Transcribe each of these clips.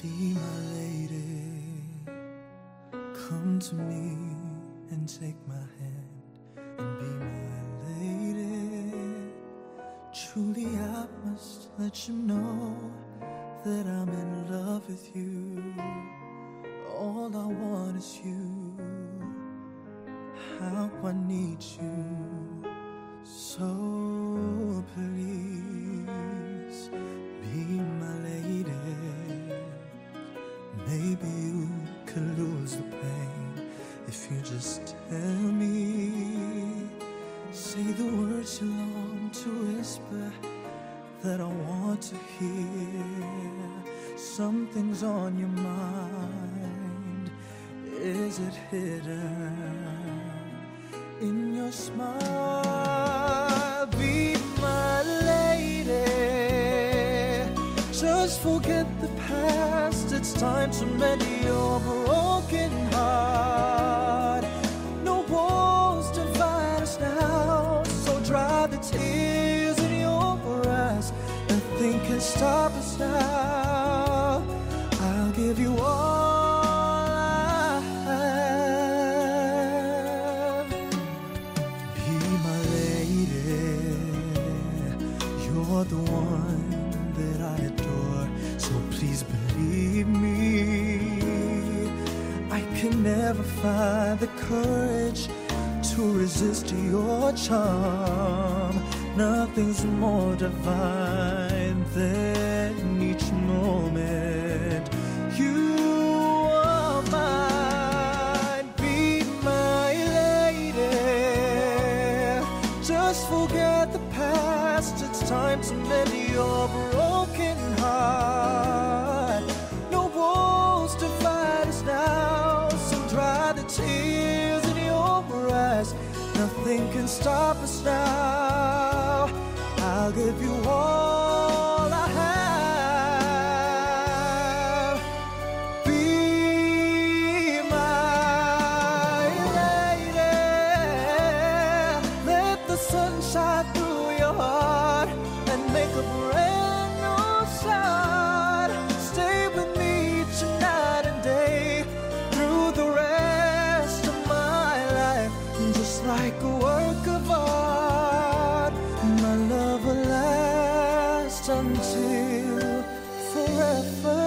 Be my lady, come to me and take my hand and be my lady. Truly I must let you know that I'm in love with you. All I want is you. How I need you. So please be my lady. Maybe you could lose the pain if you just tell me. Say the words you long to whisper that I want to hear. Something's on your mind. Is it hidden in your smile? Be my lady. Just forget the past. It's time to mend your broken heart. No walls divide us now, so dry the tears in your eyes. Nothing can stop us now. I'll give you all I have. Be my lady. You're the one that I adore, so please believe me. I can never find the courage to resist your charm. Nothing's more divine than each moment you are mine. Be my lady. Just forget the past. It's time to mend your broken heart. No walls divide us now, so dry the tears in your eyes. Nothing can stop us now. I'll give you all I have. Be my lady. Let the sun shine through your heart and make a brand new start. Stay with me tonight and day through the rest of my life. Just like a work of art, my love will last until forever.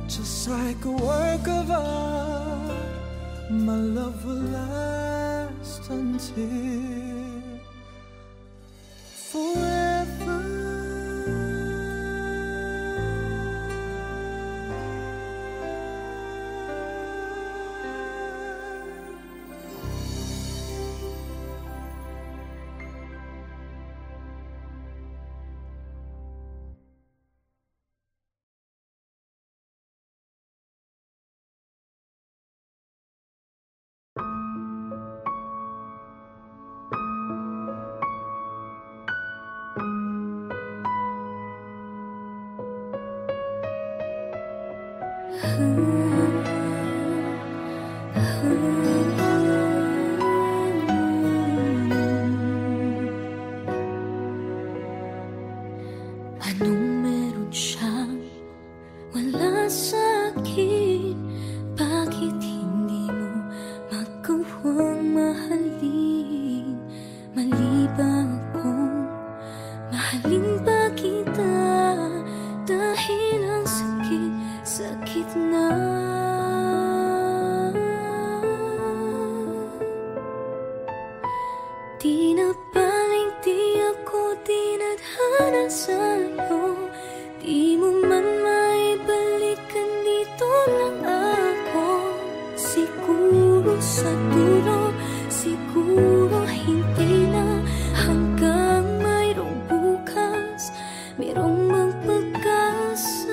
Just like a work of art, my love will last until forever. Anong meron siyang wala sa akin? Bakit hindi mo magawang mahalin? Mali ba akong mahalin ba kita? Dahil ang sakit, sakit na. Di na baling di ako dinadhana sa'yo. Di mo man maibalikan, dito lang ako. Siguro sa dulo, siguro hindi na. Hanggang mayroong bukas, mayroong magpag-asa.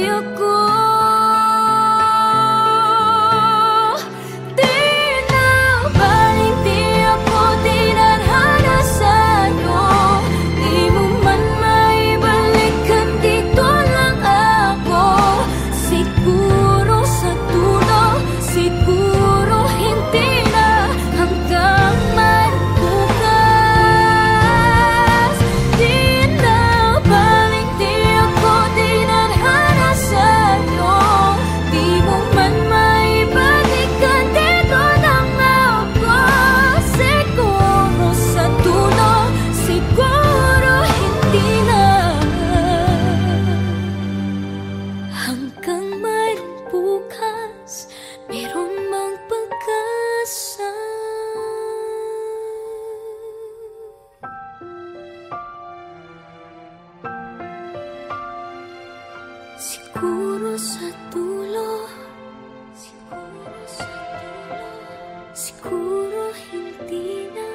ako. Di na baling di ako tinadhana sa'yo. Di mo man maibalikan, dito lang ako. Siguro sa dulo, siguro hindi na, hanggang man bukas. Di na baling di ako tinadhana sa'yo. Di mo man maibalikan, dito lang ako. Siguro sa dulo, siguro hindi na, hanggang mayroong bukas, meron mang pag-asa. Siguro sa dulo, siguro sa dulo, siguro hindi na,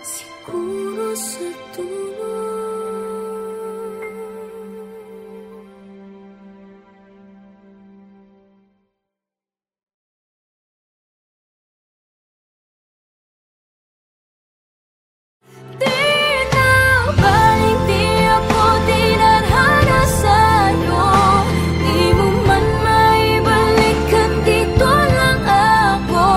siguro sa dulo. Di na baling di ako tinadhana sa'yo. Di mo man maibalikan, dito lang ako.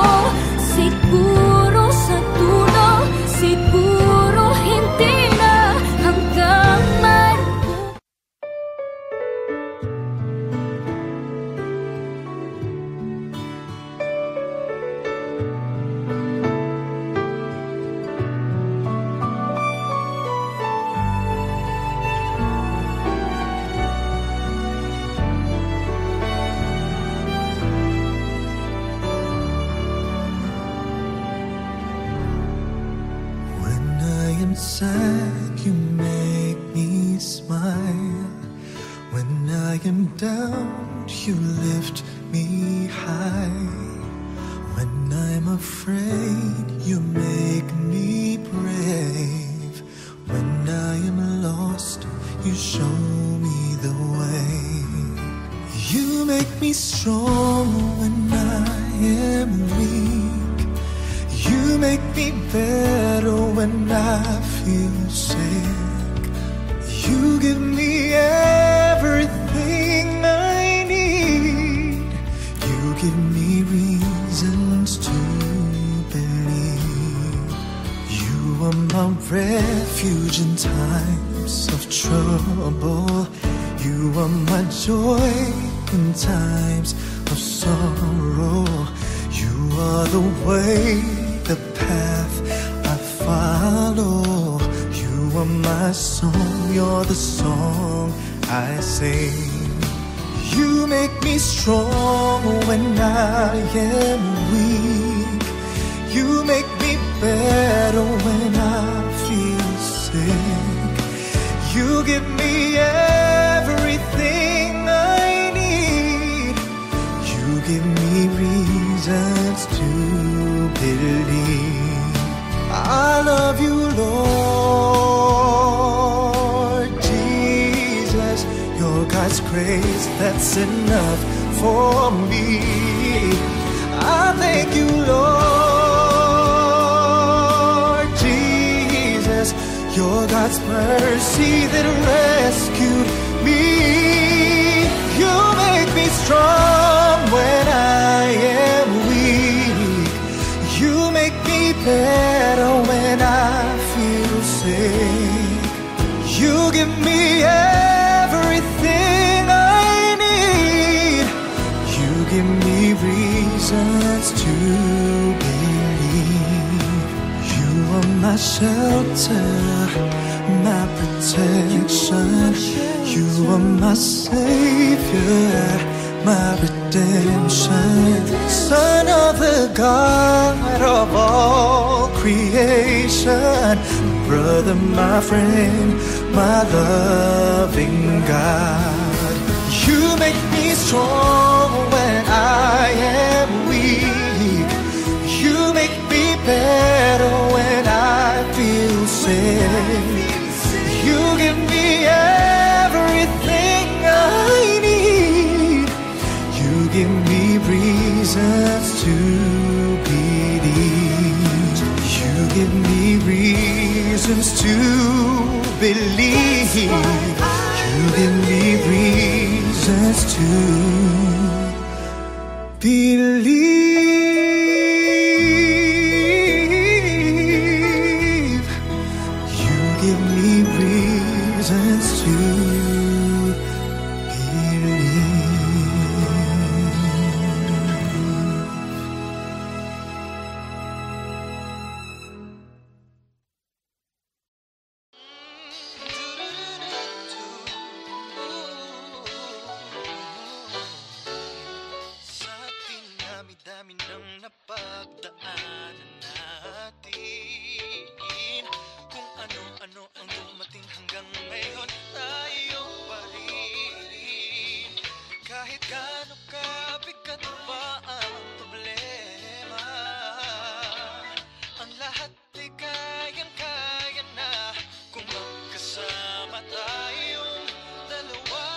Siguro sa dulo, siguro hindi na, hanggang mayroong. When I am sad, you make me smile. When I am down, you lift me high. When I'm afraid, you make me brave. When I am lost, you show me the way. You make me strong when I am weak. You make me better when I feel sick. You give me everything I need. You give me reasons to believe. You are my refuge in times of trouble. You are my joy in times of sorrow. You are the way, the path I follow. You are my song, you're the song I sing. You make me strong when I am weak. You make me better when I feel sick. You give me everything I need. You give me reasons to believe. I love you, Lord Jesus. Your God's grace, that's enough for me. I thank you, Lord Jesus. Your God's mercy that rescued me. You make me strong when I am weak. You make me better when I feel sick. You give me everything I need. You give me reasons to believe. You are my shelter, my protection. You are my savior, my redemption. Son of the God of all creation. Brother, my friend, my loving God. You make me strong when I am weak. You make me better when I feel sick. You give me You give me reasons to believe. You give me reasons to dami ng napagdaanan natin. Kung ano-ano ang dumating hanggang ngayon, tayo pa rin. Kahit gaano kabigat pa ang problema, ang lahat ay kayang-kaya na kung magkasama tayong dalawa.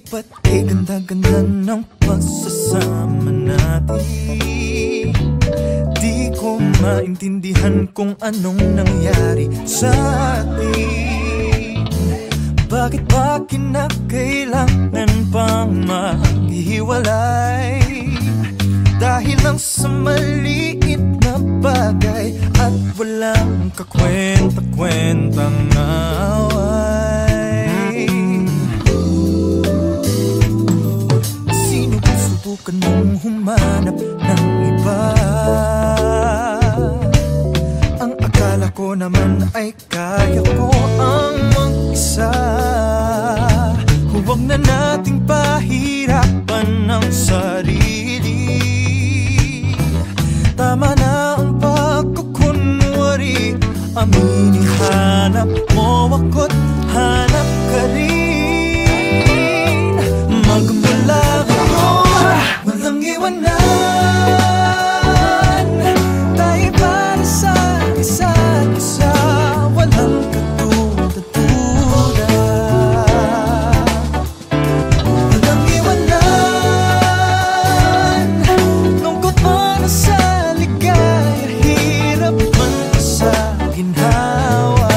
Ba't kay ganda-ganda ng pagsasama natin? Di ko maintindihan kung anong nangyari sa atin. Bakit ba kinakailangan pang maghiwalay? Dahil lang sa maliit na bagay at walang kakwenta-kwentang away. Subukan mong humanap ng iba. Ang akala ko naman ay kaya ko ang mag-isa. Huwag na nating pahirapan ng sarili. Tama na ang pagkukunwari. Aminin, hanap mo ako't hanap ka rin. Magmula walang iwanan, tayo para sa isa't isa. Walang katulad-tulad. Walang iwanan, lungkot man sa ligaya, hirap man sa ginhawa.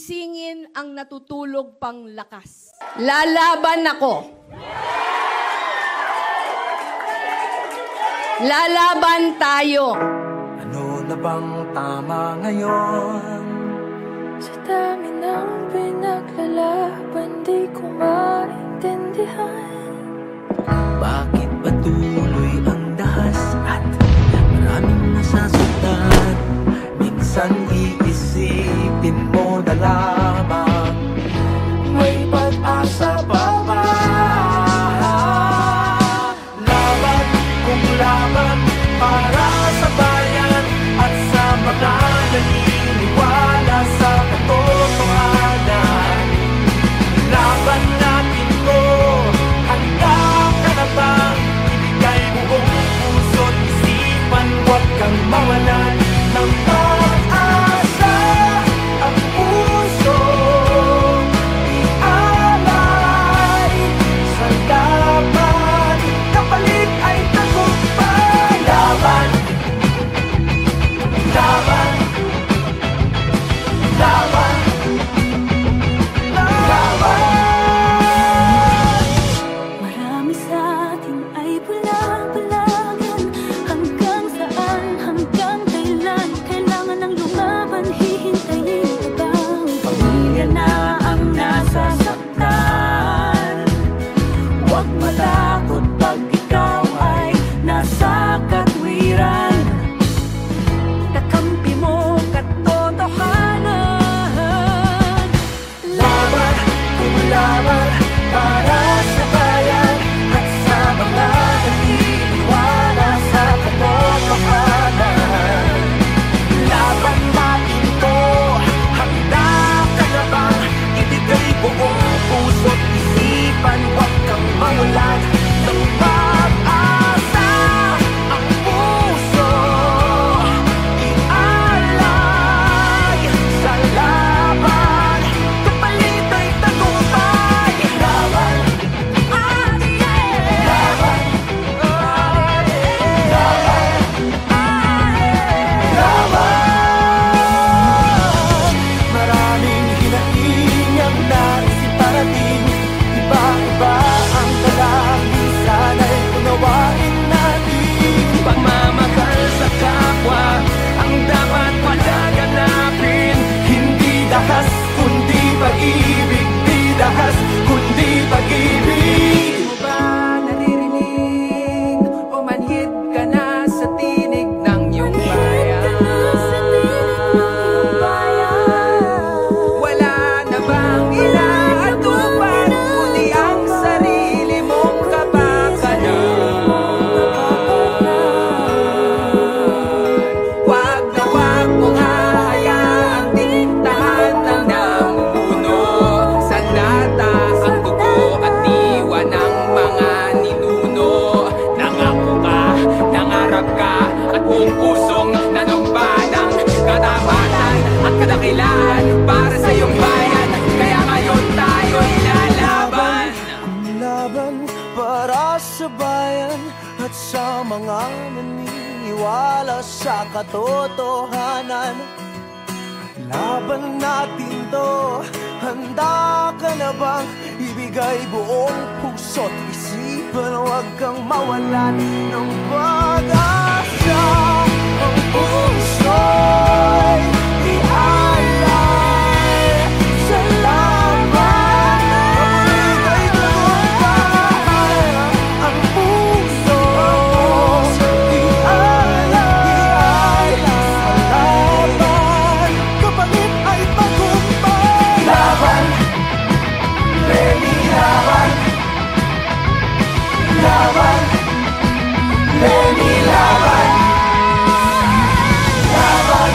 gisingin ang natutulog pang lakas. Lalaban ako. Lalaban tayo. Ano na bang tama ngayon? Sa dami ng pinaglalaban, di ko maintindihan. Bakit patuloy ang dahas at maraming nasasaktan? Minsan iisipin mo na lamang may pag-asa pa ba? Laban kung laban para sa bayan at sa mga naniniwala sa katotohanan. Laban natin to, handa ka na bang ibigay buong puso't isipan? Huwag kang mawalan ng pag-asa. Ang puso ialay sa laban, kapalit ay tagumpay. Laban, laban, laban, laban. Marami sa atin ay bulag-bulagan. Hanggang saan, hanggang kailan? Kailangan ng lumaban, hihintayin ka bang? Pamilya na ang nasasaktan. Huwag matakot pag ikaw ay nasa katwiran. Kakampi mo katotohanan. Laban kung laban para sa bayan at sa mga naniniwala sa katotohanan. Laban natin to, handa ka na bang ibigay buong puso't isipan? Huwag kang mawalan ng pag-asa. Ang puso ialay sa laban, kapalit ay tagumpay. Laban, laban, laban. Maraming hinaing ang nais iparating. Iba-iba ang dalangin, sana'y unawain natin. Pagmamahal sa kapwa ang dapat palaganapin. Hindi dahas kundi pag-ibig, di dahas kundi pag-ibig. Di mo ba naririnig o manhid ka na sa tinig ng iyong bayan? Wala na bang inaatupan kundi ang sarili mong kapakanan? Wag na wag mong hahayaang diktahan ng namumuno. Sandata ang dugo at diwa ng mga ninuno. Nangako ka, nangarap ka, at buong pusong nanumpalang katapatan at kadakilaan para sa iyong bayan. Kaya ngayon tayo'y lalaban. Laban para sa bayan at sa mga naniniwala sa katotohanan. Laban natin to, handa ka na bang ibigay buong puso't isipan? Huwag kang mawalan ng pag-asa. Ang puso'y ialay sa laban, kapalit ay tagumpay. Ang puso ialay sa laban, kapalit ay tagumpay. Laban, Lenny, laban. Laban, Lenny, laban. Laban,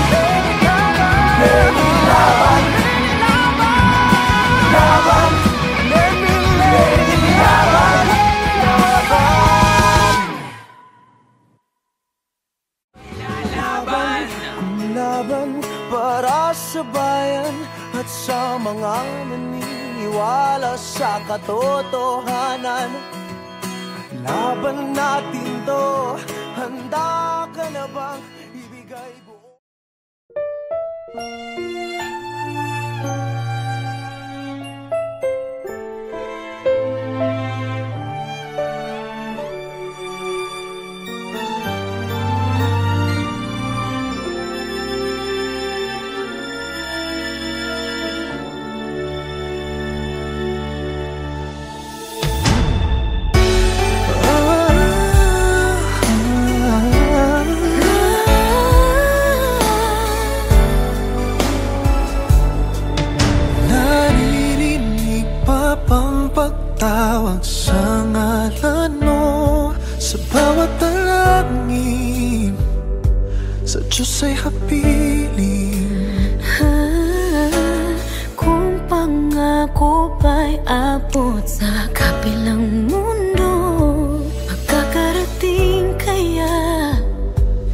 Lenny, laban. Laban, Lenny, laban. Laban, laban para sa bayan at sa mga naniniwala sa katotohanan. Laban natin to, handa ka na bang ibigay buong tumatawag sa ngalan mo. Sa bawat dalangin, sa Diyos ay hapiling. Kung pangako ba'y abot sa kabilang mundo, magkakarating kaya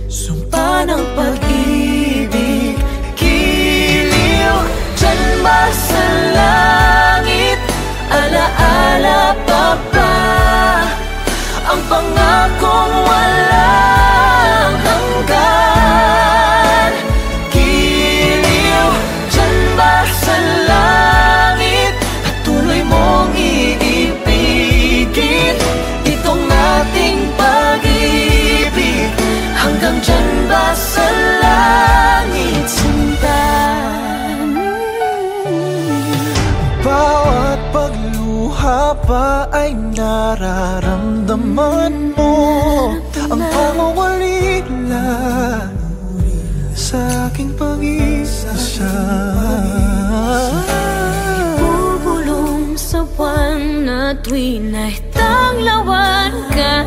sumpa ng pag-ibig, giliw dyan ba sa langit? Alaala pa ba ang pangakong walang hanggan? Giliw dyan ba sa langit? Patuloy mong iibigin itong ating pag-ibig. Hanggang dyan ba sa langit, sinta? Bawat pagluha pa ay nararamdaman mo ang pangawalila sa aking pag-isa. ibubulong sa buwan na tuwi na tanglawan ka.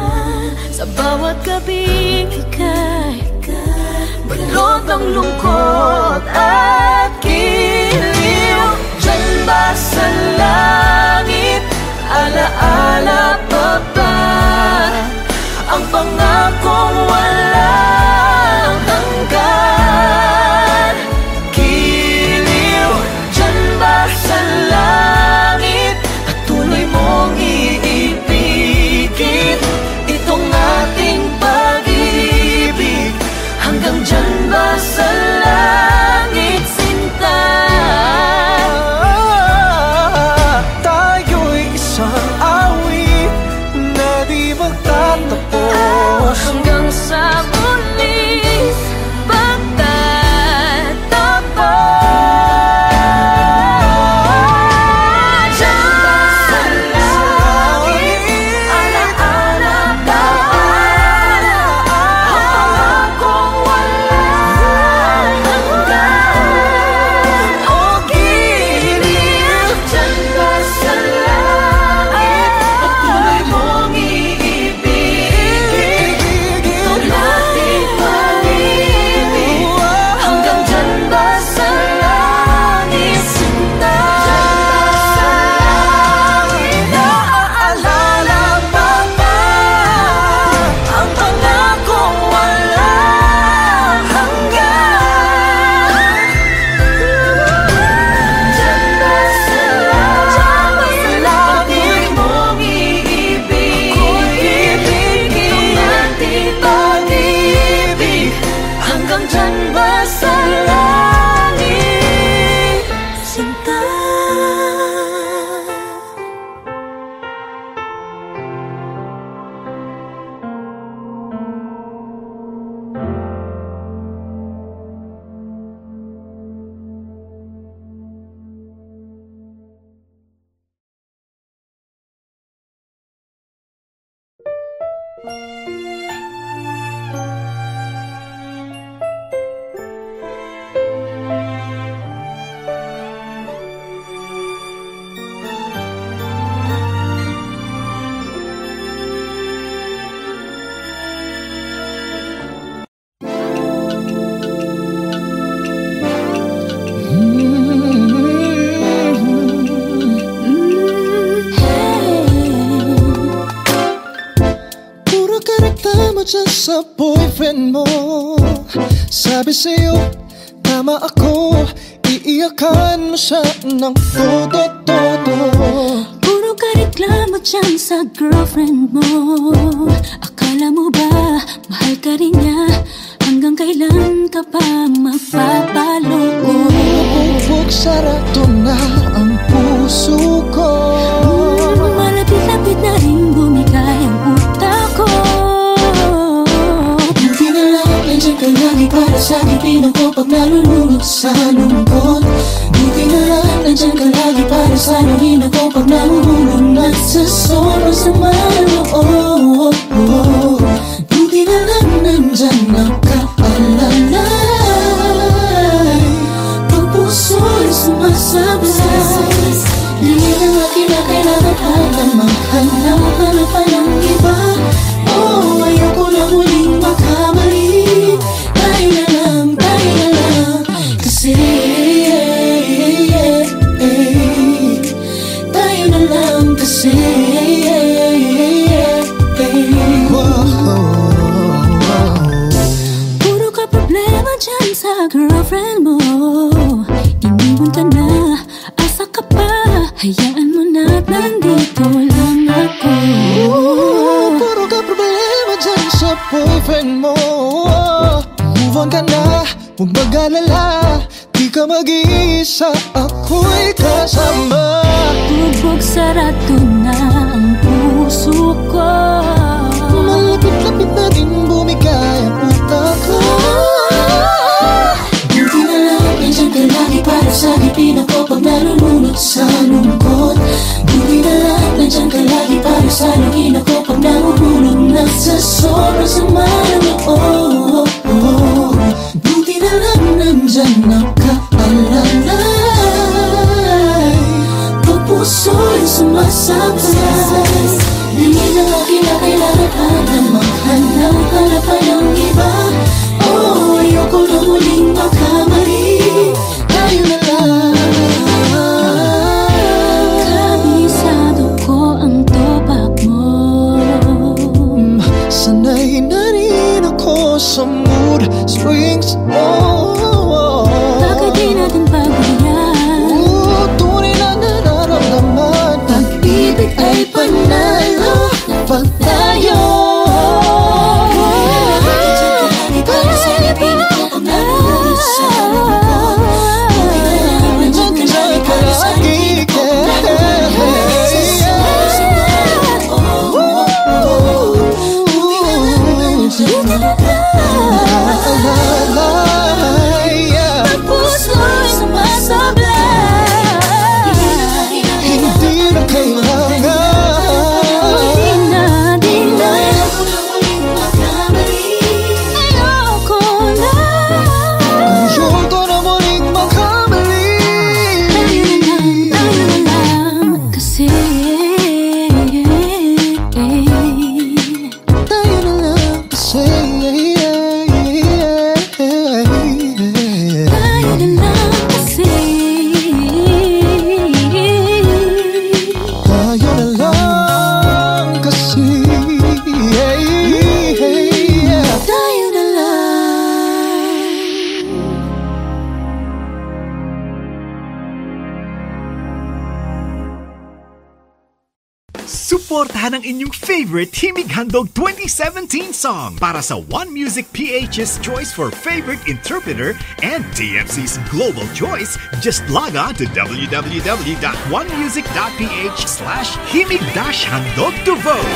Sa bawat gabing ika'y balot ang lungkot at giliw. Dyan ba sa langit? Alaala pa ba ang pangakong walang hanggan? Giliw dyan ba sa langit? Patuloy mong iibigin itong ating pag-ibig. Hanggang dyan ba sa langit, sinta? Tayo'y isang awit na di magtatapos. Hanggang sa muling pagtatapos. Dyan ba sa langit? Alaala pa ang pangakong walang hanggan? O giliw dyan ba sa langit? Patuloy mong iibigin itong ating pag-ibig. Hanggang dyan ba sa langit, sinta? Naaalala pa ba ang pangakong walang hanggan? Dyan ba sa langit? Mong iibigin itong ating pag-ibig. Hanggang dyan ba sa langit, sinta? Puro ka reklamo dyan sa boyfriend mo. Sabi sa'yo, tama ako. Iiyakan mo siya ng todo-todo. Puro ka reklamo dyan sa girlfriend mo. Akala mo ba mahal ka rin niya? Hanggang kailan ka pa magpapaloko? Huwag sarado na ang puso ko. Malapit-lapit na rin bumigay ang utak ko. Buti na lang nandiyan ka lagi para sa tipinan ko pag nalulunod sa lungkot. Buti na lang nandiyan ka lagi para sa luhin ako pag nahuhulog na sa sobrang sama loob. Buti na lang nandiyan nakaalalay pag puso'y sumasabay. Hindi na nga kinakailangan Hayaan mo na't nandito lang ako. Puro ka problema dyan sa boyfriend mo. Move on ka na, huwag mag-alala. Di ka mag-iisa, ako'y kasama. Bubog sarado na ang puso ko. Malapit-lapit na din bumigay ang utak ko. Buti na lang, nandiyan ka lagi para sa ngipin ako pag nalulunod sa lungkot. Buti na lang, nandiyan ka lagi para sa lungin ako pag nahuhulog na sa sobrang sama ng loob. Buti na lang, nandiyan nakaalalay. Pag puso'y sumasabay, di na kinakailangan ka na maghanap-hanap pa ng iba. Oh, ayoko na muling magkamali. Tayo na lang. Kabisado ko ang topak mo. Sanay na rin ako sa mood swings mo. Bakit di natin pagbayaan? Tunay na nararamdaman. Pag-ibig ay panalo pag tayo. Suportahan ang inyong favorite Himig Handog 2017 song para sa One Music PH's choice for favorite interpreter and TFC's global choice. Just log on to www.onemusic.ph/himig-handog to vote.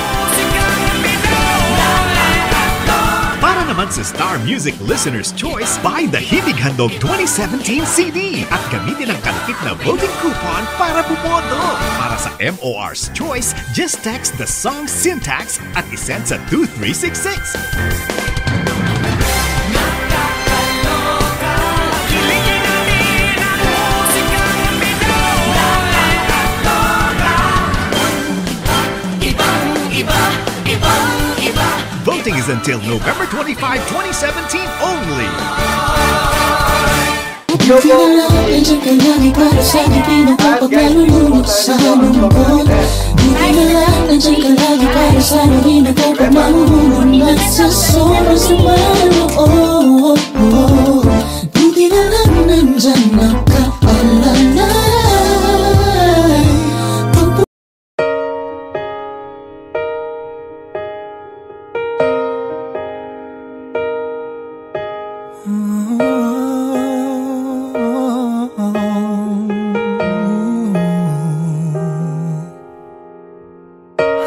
Para naman sa Star Music Listener's Choice, buy the Himig Handog 2017 CD at gamitin ang kalapit na voting coupon para bumoto. Para sa MOR's Choice, just text the song syntax at isend sa 2366. Voting is until November 25, 2017 only. Buti na lang, nandiyan ka lagi para sa ngipin ako pag nalulunod sa lungkot. Buti na lang, nandiyan ka lagi para sa lungin ako pag mahuhulog na sa sobrang sama ng loob. Buti na lang, nandiyan nakaalalay.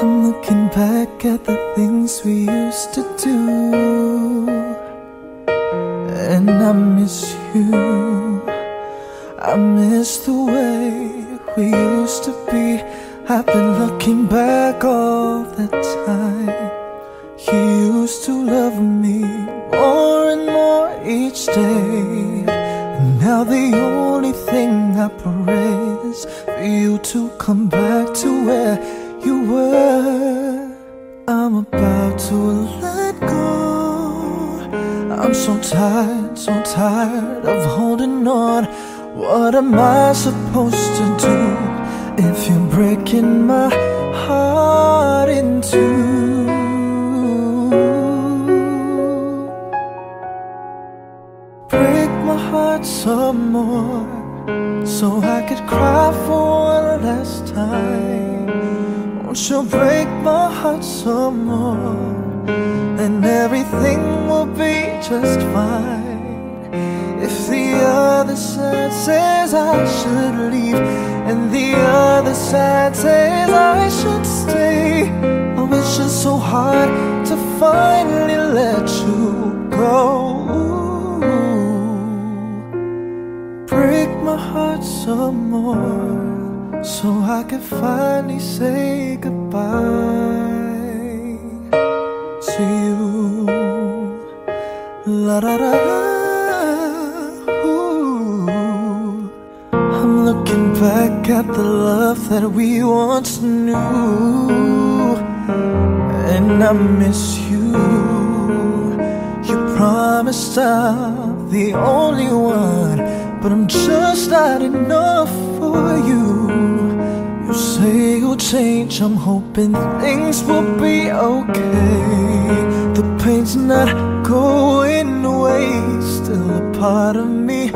I'm looking back at the things we used to do, and I miss you. I miss the way we used to be. I've been looking back all the time. You used to love me more and more each day, and now the only thing I pray is for you to come back to where you were. I'm about to let go. I'm so tired of holding on. What am I supposed to do if you're breaking my heart in two? Break my heart some more, so I could cry for one last Won't you break my heart some more, and everything will be just fine. If the other side says I should leave, and the other side says I should stay, oh, it's just so hard to finally let you go. Break my heart some more, so I can finally say goodbye to you. La da da. Ooh. I'm looking back at the love that we once knew, and I miss you. You promised I'm the only one, but I'm just not enough for you. You say you'll change, I'm hoping things will be okay. The pain's not going away, still a part of me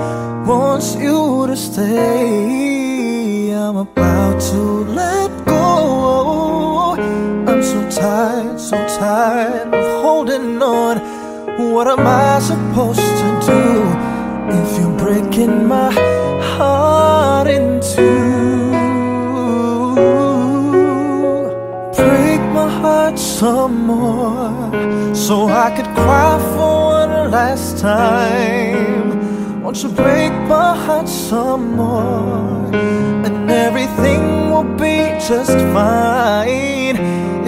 wants you to stay. I'm about to let go. I'm so tired of holding on. What am I supposed to do if you're breaking my heart in two? Break my heart some more, so I could cry for one last time. Won't you break my heart some more, and everything will be just fine.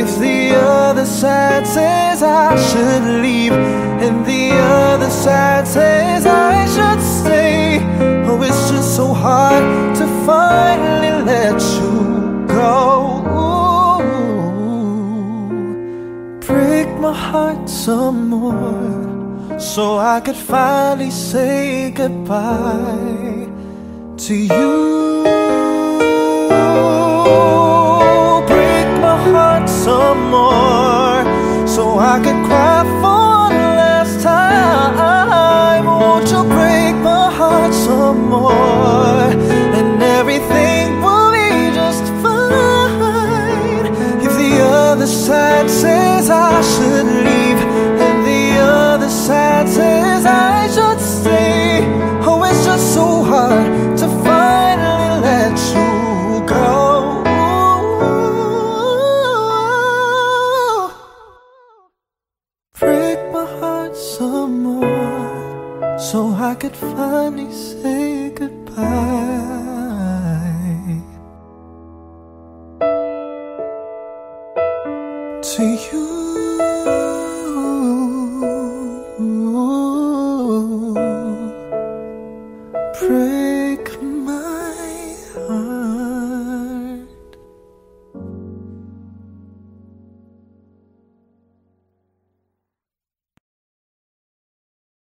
If the other side says I should leave, and the other side says I should stay, oh, it's just so hard to finally let you go. Break my heart some more, so I could finally say goodbye to you. Break my heart some more, so I could cry for one last time. Won't you break my heart some more, and everything will be just fine. If the other side says I should leave, and the other side says I should stay, oh, it's just so hard to finally let you go. Break my heart some more, so I could finally say goodbye to you.